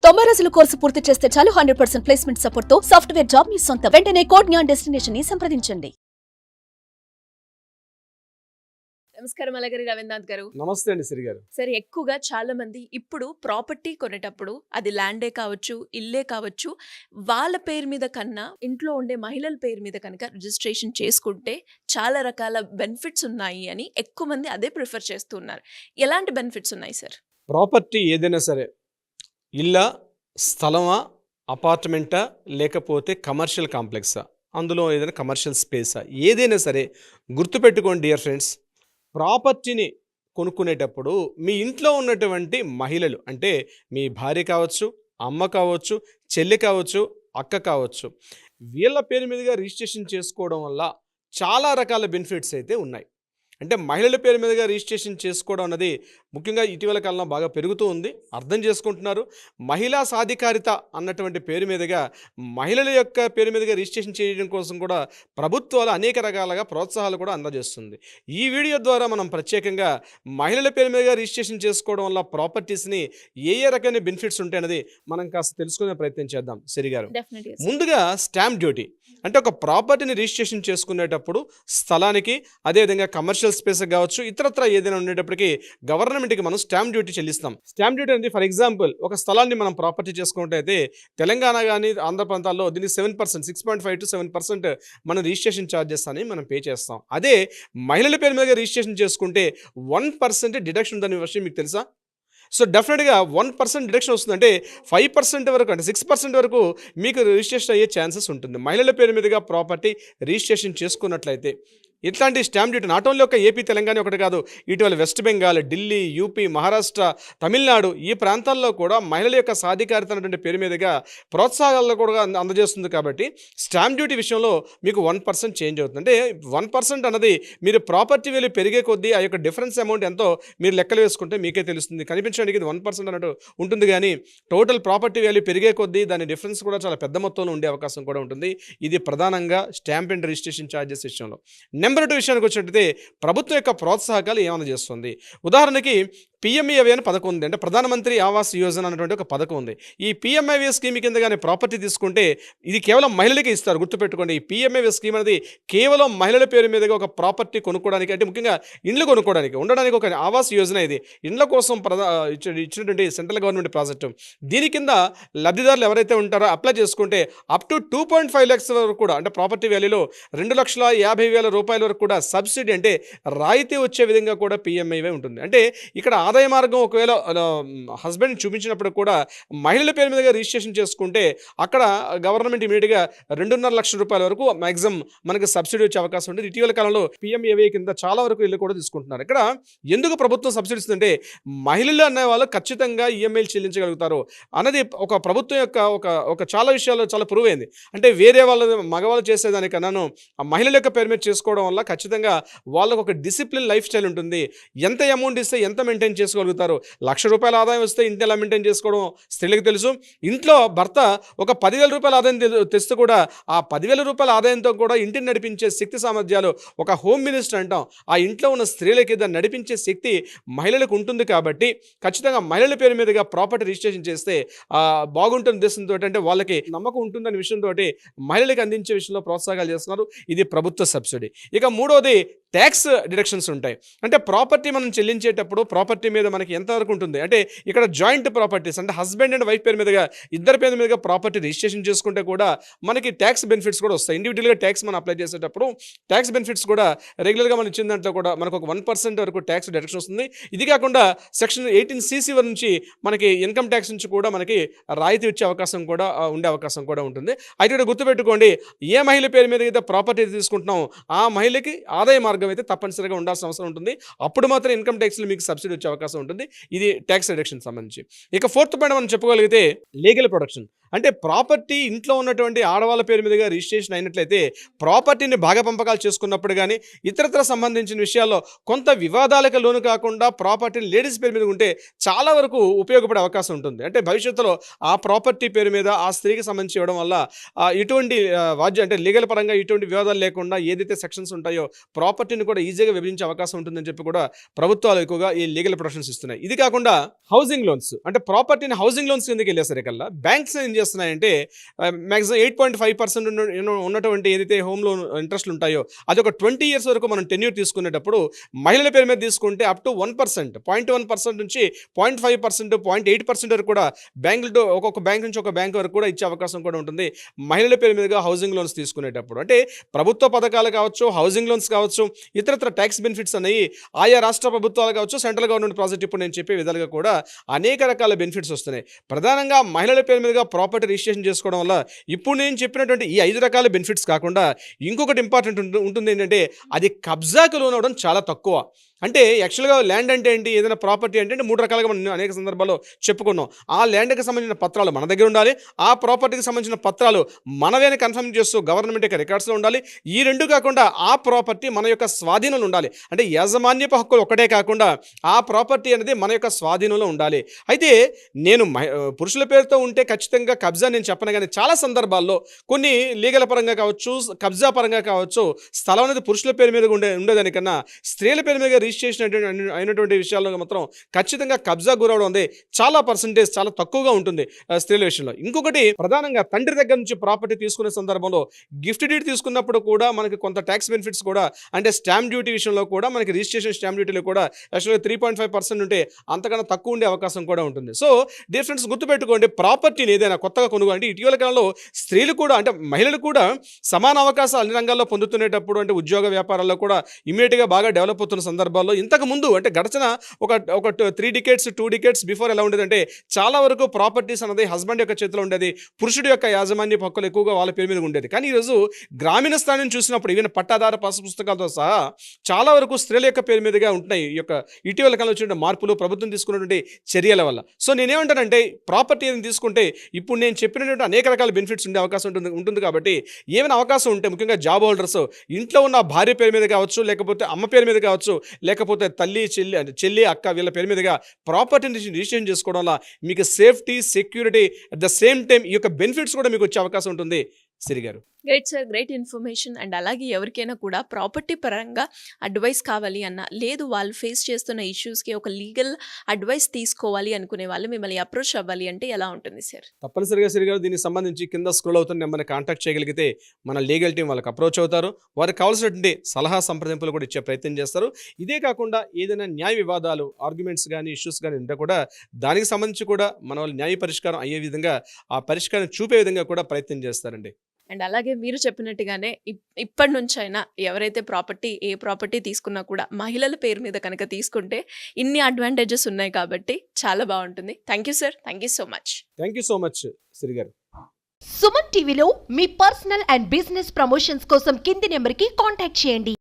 90 రోజుల కోర్సు పూర్తి చేస్తే చాలు 100% ప్లేస్మెంట్ సపోర్ట్ తో సాఫ్ట్వేర్ జాబ్ మీ సొంతం. వెంటనే కోడ్ జ్ఞాన్ డెస్టినేషన్ ని సంప్రదించండి. నమస్కారం అలగరి రవీంద్రనాథ్ గారు. నమస్తే అండి సిరి గారు. సరే, ఎక్కువగా చాలా మంది ఇప్పుడు ప్రాపర్టీ కొనేటప్పుడు అది ల్యాండే కావచ్చు, ఇల్లే కావచ్చు, వాళ్ళ పేరు మీద కన్నా ఇంట్లో ఉండే మహిళల పేరు మీద కనుక రిజిస్ట్రేషన్ చేసుకుంటే చాలా రకాల బెనిఫిట్స్ ఉన్నాయి అని ఎక్కువ మంది అదే ప్రిఫర్ చేస్తున్నారు. ఎలాంటి బెనిఫిట్స్ ఉన్నాయి సార్? ప్రాపర్టీ ఏదైనా సరే, ఇల్లా, స్థలమా, అపార్ట్మెంటా, లేకపోతే కమర్షియల్ కాంప్లెక్సా, అందులో ఏదైనా కమర్షియల్ స్పేసా, ఏదైనా సరే గుర్తుపెట్టుకోండి డియర్ ఫ్రెండ్స్, ప్రాపర్టీని కొనుక్కునేటప్పుడు మీ ఇంట్లో ఉన్నటువంటి మహిళలు, అంటే మీ భార్య కావచ్చు, అమ్మ కావచ్చు, చెల్లి కావచ్చు, అక్క కావచ్చు, వీళ్ళ పేరు మీదుగా రిజిస్ట్రేషన్ చేసుకోవడం వల్ల చాలా రకాల బెనిఫిట్స్ అయితే ఉన్నాయి. అంటే మహిళల పేరు మీదుగా రిజిస్ట్రేషన్ చేసుకోవడం అన్నది ముఖ్యంగా ఇటీవల కాలంలో బాగా పెరుగుతూ ఉంది. అర్థం చేసుకుంటున్నారు. మహిళా సాధికారిత అన్నటువంటి పేరు మీదుగా మహిళల యొక్క పేరు మీదుగా రిజిస్ట్రేషన్ చేయడం కోసం కూడా ప్రభుత్వాలు అనేక రకాలుగా ప్రోత్సాహాలు కూడా అందజేస్తుంది. ఈ వీడియో ద్వారా మనం ప్రత్యేకంగా మహిళల పేరు మీదుగా రిజిస్ట్రేషన్ చేసుకోవడం వల్ల ప్రాపర్టీస్ని ఏ రకమైన బెనిఫిట్స్ ఉంటాయన్నది మనం కాస్త తెలుసుకునే ప్రయత్నం చేద్దాం. సిరిగారు, ముందుగా స్టాంప్ డ్యూటీ, అంటే ఒక ప్రాపర్టీని రిజిస్ట్రేషన్ చేసుకునేటప్పుడు స్థలానికి, అదేవిధంగా కమర్షియల్ స్పేస్ కావచ్చు, ఇతరత్ర ఏదైనా ఉండేటప్పటికి గవర్నమెంట్కి మనం స్టాంప్ డ్యూటీ చెల్లిస్తాం. స్టాంప్ డ్యూటీ అనేది ఫర్ ఎగ్జాంపుల్ ఒక స్థలాన్ని మనం ప్రాపర్టీ చేసుకున్నట్టయితే తెలంగాణ కానీ ఆంధ్ర ప్రాంతాల్లో దీనికి 7%, 6.5 to 7% మనం రిజిస్ట్రేషన్ ఛార్జెస్ అని మనం పే చేస్తాం. అదే మహిళల పేరు మీద రిజిస్ట్రేషన్ చేసుకుంటే 1% డిడక్షన్ ఉందనే విషయం మీకు తెలుసా? సో డెఫినెట్గా 1% డిడక్షన్ వస్తుంది. అంటే 5% వరకు, అంటే 6% వరకు మీకు రిజిస్ట్రేషన్ అయ్యే ఛాన్సెస్ ఉంటుంది మహిళల పేరు మీదుగా ప్రాపర్టీ రిజిస్ట్రేషన్ చేసుకున్నట్లయితే. ఇట్లాంటి స్టాంప్ డ్యూటీ నాట్ ఓన్లీ ఒక ఏపీ, తెలంగాణ ఒకటి కాదు, ఇటీవల వెస్ట్ బెంగాల్, ఢిల్లీ, యూపీ, మహారాష్ట్ర, తమిళనాడు ఈ ప్రాంతాల్లో కూడా మహిళల యొక్క సాధికారిత అనేటువంటి పేరు మీదుగా ప్రోత్సాహాలు కూడా అందజేస్తుంది. కాబట్టి స్టాంప్ డ్యూటీ విషయంలో మీకు 1% చేంజ్ అవుతుంది. అంటే 1% అన్నది మీరు ప్రాపర్టీ వాల్యూ పెరిగే కొద్దీ ఆ యొక్క డిఫరెన్స్ అమౌంట్ ఎంతో మీరు లెక్కలు వేసుకుంటే మీకే తెలుస్తుంది. కనిపించడానికి ఇది 1% అన్నట్టు ఉంటుంది, కానీ టోటల్ ప్రాపర్టీ వాల్యూ పెరిగే కొద్దీ దాని డిఫరెన్స్ కూడా చాలా పెద్ద మొత్తంలో ఉండే అవకాశం కూడా ఉంటుంది. ఇది ప్రధానంగా స్టాంప్ అండ్ రిజిస్ట్రేషన్ ఛార్జెస్ విషయంలో. నెంబర్ 2 విషయానికి వచ్చినట్టయితే ప్రభుత్వం యొక్క ప్రోత్సాహకాలు ఏమైనా చేస్తుంది. ఉదాహరణకి పిఎంఈవై అని పథకం ఉంది, అంటే ప్రధానమంత్రి ఆవాస్ యోజన అనేటువంటి ఒక పథకం ఉంది. ఈ పిఎంఐవై స్కీమ్ కింద కానీ ప్రాపర్టీ తీసుకుంటే ఇది కేవలం మహిళలకే ఇస్తారు. గుర్తుపెట్టుకోండి, ఈ పిఎంఐవై స్కీమ్ అనేది కేవలం మహిళల పేరు మీదుగా ఒక ప్రాపర్టీ కొనుక్కోవడానికి, అంటే ముఖ్యంగా ఇండ్లు కొనుక్కోవడానికి, ఉండడానికి ఒక ఆవాస్ యోజన. ఇది ఇండ్ల కోసం ఇచ్చినటువంటి సెంట్రల్ గవర్నమెంట్ ప్రాజెక్టు. దీని కింద లబ్ధిదారులు ఎవరైతే ఉంటారో అప్లై చేసుకుంటే అప్ టు 2.5 lakhs వరకు కూడా, అంటే ప్రాపర్టీ వాల్యూలో 2,50,000 రూపాయల వరకు కూడా సబ్సిడీ, అంటే రాయితీ వచ్చే విధంగా కూడా పిఎంఐవై ఉంటుంది. అంటే ఇక్కడ ఆదాయ మార్గం ఒకవేళ హస్బెండ్ చూపించినప్పుడు కూడా మహిళల పేరు మీదుగా రిజిస్ట్రేషన్ చేసుకుంటే అక్కడ గవర్నమెంట్ ఇమీడియట్గా 2.5 లక్షల రూపాయల వరకు మ్యాక్సిమం మనకి సబ్సిడీ వచ్చే అవకాశం ఉంటుంది. ఇటీవల కాలంలో పిఎంఏవై కింద చాలా వరకు ఇల్లు కూడా తీసుకుంటున్నారు. ఇక్కడ ఎందుకు ప్రభుత్వం సబ్సిడీ ఇస్తుందంటే మహిళలు అనే వాళ్ళు ఖచ్చితంగా ఈఎంఐలు చెల్లించగలుగుతారు అన్నది ఒక ప్రభుత్వం యొక్క ఒక చాలా విషయాల్లో చాలా ప్రూవ్ అయింది. అంటే వేరే వాళ్ళ మగవాళ్ళు చేసేదానికన్నాను ఆ మహిళల యొక్క పేరు మీద చేసుకోవడం వల్ల ఖచ్చితంగా వాళ్ళకు ఒక డిసిప్లిన్ లైఫ్ స్టైల్ ఉంటుంది. ఎంత అమౌంట్ ఇస్తే ఎంత మెయింటైన్ చేసుకోగలుగుతారు. 1,00,000 రూపాయల ఆదాయం వస్తే ఇంటి ఎలా మెయింటైన్ చేసుకోవడం స్త్రీలకు తెలుసు. ఇంట్లో భర్త ఒక 10,000 రూపాయల ఆదాయం తెస్తే కూడా ఆ 10,000 రూపాయల ఆదాయంతో కూడా ఇంటిని నడిపించే శక్తి సామర్థ్యాలు ఒక హోమ్ మినిస్టర్ అంటాం, ఆ ఇంట్లో ఉన్న స్త్రీలకి దాన్ని నడిపించే శక్తి మహిళలకు ఉంటుంది. కాబట్టి ఖచ్చితంగా మహిళల పేరు మీదుగా ప్రాపర్టీ రిజిస్ట్రేషన్ చేస్తే బాగుంటుంది ఉద్దేశంతో, అంటే వాళ్ళకి నమ్మకం ఉంటుందనే విషయంతో మహిళలకు అందించే విషయంలో ప్రోత్సాహాలు చేస్తున్నారు. ఇది ప్రభుత్వ సబ్సిడీ. ఇక మూడవది ట్యాక్స్ డిడక్షన్స్ ఉంటాయి. అంటే ప్రాపర్టీ మనం చెల్లించేటప్పుడు ప్రాపర్టీ మీద మనకి ఎంతవరకు ఉంటుంది, అంటే ఇక్కడ జాయింట్ ప్రాపర్టీస్, అంటే హస్బెండ్ అండ్ వైఫ్ పేరు మీదుగా ఇద్దరి పేరు మీదుగా ప్రాపర్టీ రిజిస్ట్రేషన్ చేసుకుంటే కూడా మనకి ట్యాక్స్ బెనిఫిట్స్ కూడా వస్తాయి. ఇండివిజువల్గా ట్యాక్స్ మనం అప్లై చేసేటప్పుడు ట్యాక్స్ బెనిఫిట్స్ కూడా రెగ్యులర్గా మనం ఇచ్చిన దాంట్లో కూడా మనకు ఒక 1% వరకు ట్యాక్స్ డిడక్షన్ వస్తుంది. ఇది కాకుండా సెక్షన్ 18CC నుంచి మనకి ఇన్కమ్ ట్యాక్స్ నుంచి కూడా మనకి రాయితీ వచ్చే అవకాశం కూడా ఉండే అవకాశం కూడా ఉంటుంది. అయితే ఇక్కడ గుర్తుపెట్టుకోండి, ఏ మహిళ పేరు మీద అయితే ప్రాపర్టీ తీసుకుంటున్నాం ఆ మహిళకి ఆదాయ మార్గం అయితే తప్పనిసరిగా ఉండాల్సిన అవసరం ఉంటుంది. అప్పుడు మాత్రం ఇన్కమ్ ట్యాక్స్లో మీకు సబ్సిడీ వచ్చే అవకాశం ఉంటుంది. ఇది ట్యాక్స్ రిడక్షన్ సంబంధించి. ఇక 4th పాయింట్ మనం చెప్పుకోగలిగితే లీగల్ ప్రొటెక్షన్, అంటే ప్రాపర్టీ ఇంట్లో ఉన్నటువంటి ఆడవాళ్ళ పేరు మీదుగా రిజిస్ట్రేషన్ అయినట్లయితే ప్రాపర్టీని భాగ పంపకాలు చేసుకున్నప్పుడు కానీ ఇతరత్ర సంబంధించిన విషయాల్లో కొంత వివాదాలకు లోను కాకుండా ప్రాపర్టీని లేడీస్ పేరు మీద ఉంటే చాలా వరకు ఉపయోగపడే అవకాశం ఉంటుంది. అంటే భవిష్యత్తులో ఆ ప్రాపర్టీ పేరు మీద ఆ స్త్రీకి సంబంధించి ఇవ్వడం వల్ల ఇటువంటి వాద్య అంటే లీగల్ పరంగా ఇటువంటి వివాదాలు లేకుండా ఏదైతే సెక్షన్స్ ఉంటాయో ప్రాపర్టీని కూడా ఈజీగా విభజించే అవకాశం ఉంటుందని చెప్పి కూడా ప్రభుత్వాలు ఎక్కువగా ఈ లీగల్ ప్రొటెక్షన్స్ ఇస్తున్నాయి. ఇది కాకుండా హౌసింగ్ లోన్స్ అంటే ప్రాపర్టీని హౌసింగ్ లోన్స్ కిందకి వెళ్ళేసరికల్లా బ్యాంక్స్ ఏం చేస్తున్నాయంటే మ్యాక్సిమం 8.5% ఉన్నటువంటి ఏదైతే హోమ్ లోన్ ఇంట్రెస్ట్లు ఉంటాయో అది ఒక 20 years వరకు మనం టెన్యూర్ తీసుకునేటప్పుడు మహిళల పేరు మీద తీసుకుంటే అప్ టు 1%, 0.1% నుంచి 0.5%, 0.8% వరకు కూడా బ్యాంకులతో ఒక్కొక్క బ్యాంక్ నుంచి ఒక బ్యాంక్ వరకు కూడా ఇచ్చే అవకాశం కూడా ఉంటుంది మహిళల పేరు మీదుగా హౌసింగ్ లోన్స్ తీసుకునేటప్పుడు. అంటే ప్రభుత్వ పథకాలు కావచ్చు, హౌసింగ్ లోన్స్ కావచ్చు, ఇతరత్ర ట్యాక్స్ బెనిఫిట్స్ అనేవి ఆయా రాష్ట్ర ప్రభుత్వాలు కావచ్చు, సెంట్రల్ గవర్నమెంట్ ప్రాజెక్ట్ ఇప్పుడు నేను చెప్పే విధాలుగా కూడా అనేక రకాల బెనిఫిట్స్ వస్తున్నాయి. ప్రధానంగా మహిళల పేరు మీదుగా ప్రాపర్టీ రిజిస్ట్రేషన్ చేసుకోవడం వల్ల ఇప్పుడు నేను చెప్పినటువంటి ఈ 5 రకాల బెనిఫిట్స్ కాకుండా ఇంకొకటి ఇంపార్టెంట్ ఉంటుంది ఏంటంటే అది కబ్జాకు లోనవడం చాలా తక్కువ. అంటే యాక్చువల్గా ల్యాండ్ అంటే ఏంటి, ఏదైనా ప్రాపర్టీ అంటే 3 రకాలుగా మనం అనేక సందర్భాల్లో చెప్పుకున్నాం. ఆ ల్యాండ్కి సంబంధించిన పత్రాలు మన దగ్గర ఉండాలి, ఆ ప్రాపర్టీకి సంబంధించిన పత్రాలు మనవే అని కన్ఫర్మ్ చేస్తూ గవర్నమెంట్ యొక్క రికార్డ్స్లో ఉండాలి. ఈ రెండు కాకుండా ఆ ప్రాపర్టీ మన యొక్క స్వాధీనంలో ఉండాలి. అంటే యాజమాన్యపు హక్కులు ఒకటే కాకుండా ఆ ప్రాపర్టీ అనేది మన యొక్క స్వాధీనంలో ఉండాలి. అయితే నేను పురుషుల పేరుతో ఉంటే ఖచ్చితంగా కబ్జా నేను చెప్పను, కానీ చాలా సందర్భాల్లో కొన్ని లీగల్ పరంగా కావచ్చు, కబ్జా పరంగా కావచ్చు, స్థలం అనేది పురుషుల పేరు మీద ఉండేదానికన్నా స్త్రీల పేరు మీద రిజిస్ట్రేషన్ అయినటువంటి విషయాల్లో మాత్రం ఖచ్చితంగా కబ్జా గురవడం ఉంది చాలా పర్సెంటేజ్ చాలా తక్కువగా ఉంటుంది స్త్రీల విషయంలో. ఇంకొకటి ప్రధానంగా తండ్రి దగ్గర నుంచి ప్రాపర్టీ తీసుకునే సందర్భంలో గిఫ్ట్ డీడ్ తీసుకున్నప్పుడు కూడా మనకి కొంత ట్యాక్స్ బెనిఫిట్స్ కూడా అంటే స్టాంప్ డ్యూటీ విషయంలో కూడా మనకి రిజిస్ట్రేషన్ స్టాంప్ డ్యూటీలో కూడా యాక్చువల్గా 3.5% ఉంటే అంతకన్నా తక్కువ ఉండే అవకాశం కూడా ఉంటుంది. సో డిఫరెన్స్ గుర్తుపెట్టుకోండి, ప్రాపర్టీని ఏదైనా కొత్తగా కొనుగోలు అంటే ఇటీవల కాలంలో స్త్రీలు కూడా అంటే మహిళలు కూడా సమాన అవకాశాలు అన్ని రంగాల్లో పొందుతునేటప్పుడు అంటే ఉద్యోగ వ్యాపారాల్లో కూడా ఇమీడియట్గా బాగా డెవలప్ అవుతున్న సందర్భాల్లో ఇంతకు ముందు అంటే గడిచిన ఒక 3 decades 2 decades బిఫోర్ ఎలా ఉండేదంటే చాలా వరకు ప్రాపర్టీస్ అనేది హస్బెండ్ యొక్క చేతిలో ఉండేది, పురుషుడి యొక్క యాజమాన్య హక్కులు ఎక్కువగా వాళ్ళ పేరు మీద ఉండేది. కానీ ఈరోజు గ్రామీణ స్థాయిని చూసినప్పుడు ఈవెన్ పట్టాదార పాస్ పుస్తకాలతో సహా చాలా వరకు స్త్రీల యొక్క పేరు మీదుగా ఉంటున్నాయి. ఈ యొక్క ఇటీవల కాలంలో వచ్చిన మార్పులు ప్రభుత్వం తీసుకున్నటువంటి చర్యల వల్ల. సో నేనేమంటానంటే ప్రాపర్టీ ఏదైనా తీసుకుంటే ఇప్పుడు నేను చెప్పినటువంటి అనేక రకాల బెనిఫిట్స్ ఉండే అవకాశం ఉంటుంది. కాబట్టి ఏమైనా అవకాశం ఉంటే ముఖ్యంగా జాబ్ హోల్డర్స్ ఇంట్లో ఉన్న భార్య పేరు మీద కావచ్చు, లేకపోతే అమ్మ పేరు మీద కావచ్చు, లేకపోతే తల్లి చెల్లి అక్క వీళ్ళ పేరు మీదుగా ప్రాపర్టీని రిజిస్ట్రేషన్ చేసుకోవడం వల్ల మీకు safety security at the same time ఈ యొక్క బెనిఫిట్స్ కూడా మీకు వచ్చే అవకాశం ఉంటుంది. సిరి గారు, great sir, great information. And అలాగే ఎవరికైనా కూడా ప్రాపర్టీ పరంగా అడ్వైస్ కావాలి అన్న, లేదు వాళ్ళు ఫేస్ చేస్తున్న ఇష్యూస్కి ఒక లీగల్ అడ్వైస్ తీసుకోవాలి అనుకునే వాళ్ళు మిమ్మల్ని అప్రోచ్ అవ్వాలి అంటే ఎలా ఉంటుంది సార్? తప్పనిసరిగా సిరి గారు దీనికి సంబంధించి కింద స్క్రోల్ అవుతున్న నెంబర్ని కాంటాక్ట్ చేయగలిగితే మన లీగల్ టీం వాళ్ళకి అప్రోచ్ అవుతారు. వారికి కావాల్సినటువంటి సలహా సంప్రదింపులు కూడా ఇచ్చే ప్రయత్నం చేస్తారు. ఇదే కాకుండా ఏదైనా న్యాయ వివాదాలు ఆర్గ్యుమెంట్స్ కానీ ఇష్యూస్ కానీ ఉంటే కూడా దానికి సంబంధించి కూడా మన వాళ్ళు న్యాయ పరిష్కారం అయ్యే విధంగా ఆ పరిష్కారం చూపే విధంగా కూడా ప్రయత్నం చేస్తారండి. అండ్ అలాగే మీరు చెప్పినట్టుగానే ఇప్పటి నుంచైనా ఎవరైతే ఏ ప్రాపర్టీ తీసుకున్నా కూడా మహిళల పేరు మీద కనుక తీసుకుంటే ఇన్ని అడ్వాంటేజెస్ ఉన్నాయి కాబట్టి చాలా బాగుంటుంది. Thank you sir, thank you so much. Thank you so much Siri గారు. సుమన్ టీవీలో మీ పర్సనల్ అండ్ బిజినెస్ ప్రమోషన్స్ కోసం కింది నెంబర్కి కాంటాక్ట్ చేయండి.